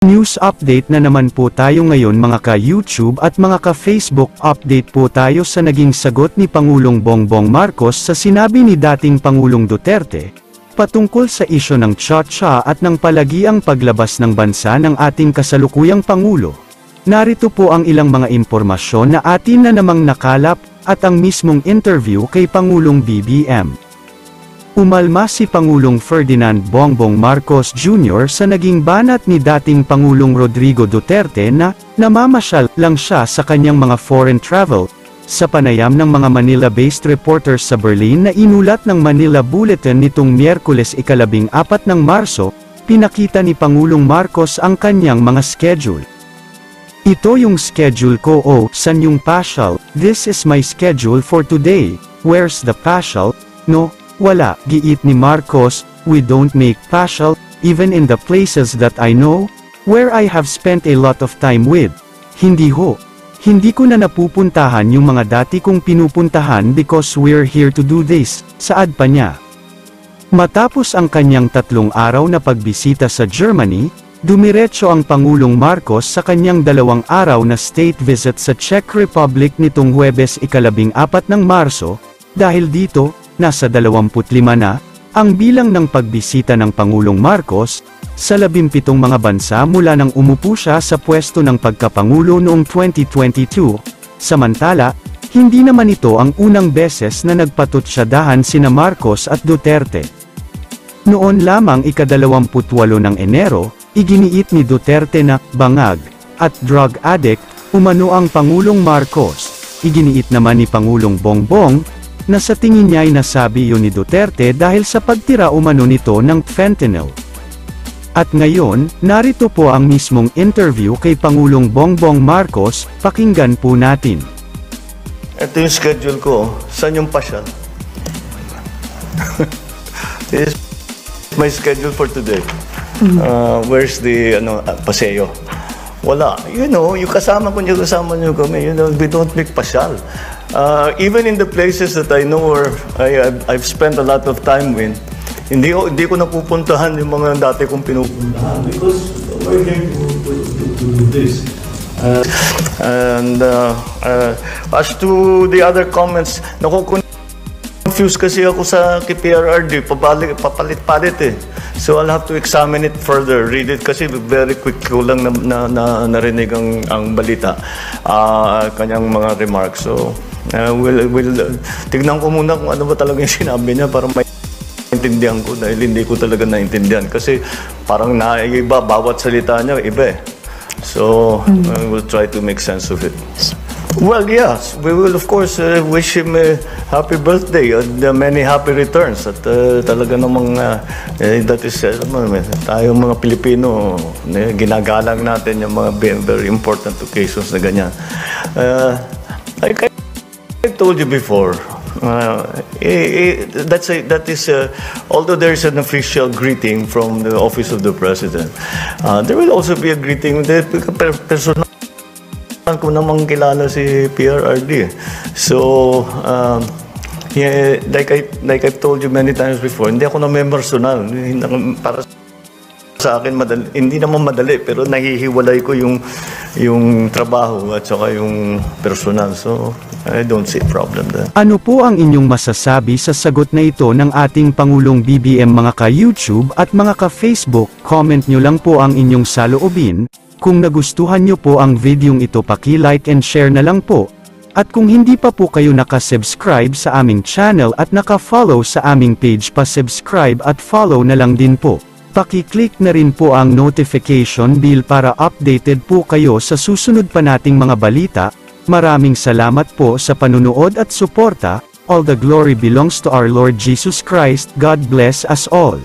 News update na naman po tayo ngayon mga ka-YouTube at mga ka-Facebook. Update po tayo sa naging sagot ni Pangulong Bongbong Marcos sa sinabi ni dating Pangulong Duterte, patungkol sa isyu ng Cha-Cha at ng palagiang paglabas ng bansa ng ating kasalukuyang Pangulo. Narito po ang ilang mga impormasyon na atin na namang nakalap, at ang mismong interview kay Pangulong BBM. Umalma si Pangulong Ferdinand Bongbong Marcos Jr. sa naging banat ni dating Pangulong Rodrigo Duterte na namamasyal lang siya sa kanyang mga foreign travel, sa panayam ng mga Manila-based reporters sa Berlin na inulat ng Manila Bulletin nitong Miyerkules 14 ng Marso, pinakita ni Pangulong Marcos ang kanyang mga schedule. Ito yung schedule ko san yung pasyal, this is my schedule for today, where's the pasyal? No, wala, giit ni Marcos, we don't make pasyal, even in the places that I know, where I have spent a lot of time with. Hindi ho. Hindi ko na napupuntahan yung mga dati kong pinupuntahan because we're here to do this, saad pa niya. Matapos ang kanyang 3 araw na pagbisita sa Germany, dumiretso ang Pangulong Marcos sa kanyang 2 araw na state visit sa Czech Republic nitong Huwebes 14 ng Marso, dahil dito, nasa 25 na, ang bilang ng pagbisita ng Pangulong Marcos, sa 17 mga bansa mula nang umupo siya sa pwesto ng pagkapangulo noong 2022, samantala, hindi naman ito ang unang beses na nagpatutsadahan sina Marcos at Duterte. Noon lamang ika-28 ng Enero, iginiit ni Duterte na bangag at drug addict umano ang Pangulong Marcos. Iginiit naman ni Pangulong Bongbong na sa tingin niya ay nasabi iyon ni Duterte dahil sa pagtira umano nito ng fentanyl. At ngayon, narito po ang mismong interview kay Pangulong Bongbong Marcos, pakinggan po natin. Ito yung schedule ko. Saan yung pasyal? This is my schedule for today. Where's the paseo? Wala. You know, yung kasama nyo kami, we don't make pasyal. Even in the places that I know or I've spent a lot of time with, hindi ko napupuntahan yung mga dati kong pinupuntahan because we're here to do this. As to the other comments, confused kasi ako sa PRRD, papalit-palit eh. So I'll have to examine it further, read it kasi very quick ko lang narinig ang balita, kanyang mga remarks. So we'll tignan ko muna kung ano ba talaga yung sinabi niya para maintindihan ko dahil hindi ko talaga naintindihan kasi parang naiiba bawat salita niya, iba eh. So we'll try to make sense of it. Well, yes, we will of course wish him a happy birthday and many happy returns. At talaga namang that is, tayo mga Pilipino, ginagalang natin yung mga very important occasions na ganyan. Like I told you before, that is although there is an official greeting from the office of the President, there will also be a greeting with the personal. Ko namang kilala si PRRD. So, yeah, like I've told you many times before, hindi ako na member personal. Para sa akin, hindi naman madali, pero nahihiwalay ko yung trabaho at saka yung personal. So, I don't see a problem there. Ano po ang inyong masasabi sa sagot na ito ng ating Pangulong BBM mga ka-YouTube at mga ka-Facebook? Comment nyo lang po ang inyong saloobin. Kung nagustuhan nyo po ang videong ito, paki-like and share na lang po. At kung hindi pa po kayo nakasubscribe sa aming channel at naka-follow sa aming page, pa-subscribe at follow na lang din po. Paki-click na rin po ang notification bell para updated po kayo sa susunod pa nating mga balita. Maraming salamat po sa panunood at suporta. All the glory belongs to our Lord Jesus Christ. God bless us all.